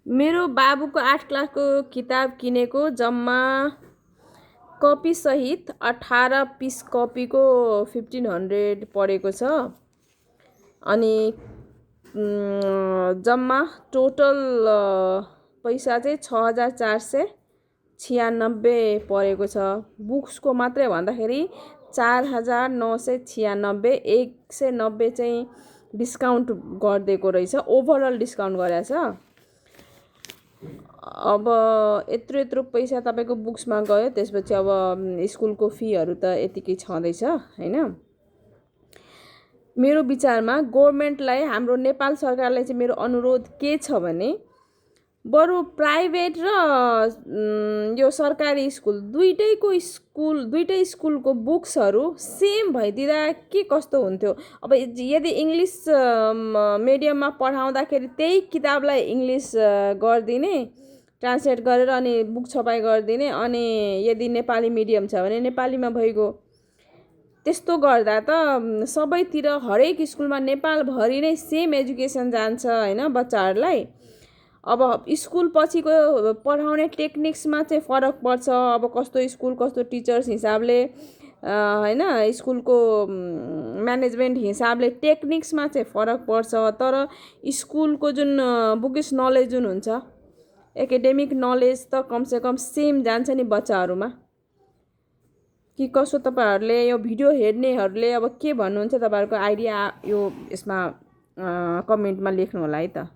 मेरो बाबुको 8 क्लासको किताब किनेको जम्मा कपी सहित 18 पिस कपीको 1500 परेको छ। अनि जम्मा टोटल पैसा चाहिँ 6496 परेको छ। बुक्सको मात्रै भन्दाखेरि 4996, 190 चाहिँ डिस्काउन्ट गरिदिएको रहेछ, ओभरअल डिस्काउन्ट गरेछ। अब यत्रो पैसा तपाईँको बुक्समा गयो, त्यसपछि अब स्कुलको फीहरू त यतिकै छँदैछ हैन। मेरो विचारमा गभर्नमेन्टलाई, हाम्रो नेपाल सरकारलाई चाहिँ मेरो अनुरोध के छ भने बरु प्राइभेट र यो सरकारी स्कुल दुईटै स्कुलको बुक्सहरू सेम भइदिँदा के कस्तो हुन्थ्यो। अब यदि इङ्ग्लिस मिडियममा पढाउँदाखेरि त्यही किताबलाई इङ्ग्लिस गरिदिने, ट्रान्सलेट गरेर अनि बुक छपाई गरिदिने, अनि यदि नेपाली मिडियम छ भने नेपालीमा भइगयो। त्यस्तो गर्दा त सबैतिर हरेक स्कुलमा नेपालभरि नै सेम एजुकेसन जान्छ हैन बच्चाहरूलाई। अब स्कुल पछिको पढाउने टेक्निक्समा चाहिँ फरक पर्छ। अब कस्तो स्कुल, कस्तो टिचर्स हिसाबले हैन, स्कुलको म्यानेजमेन्ट हिसाबले टेक्निक्समा चाहिँ फरक पर्छ। तर स्कुलको जुन बुकिस नलेज जुन हुन्छ, एकाडेमिक नलेज त कमसेकम सेम जान्छ नि बच्चाहरूमा। कि कसो तपाईहरुले यो भिडियो हेर्नेहरूले अब के भन्नुहुन्छ, तपाईहरुको आइडिया यो यसमा कमेन्टमा लेख्नु होला है त।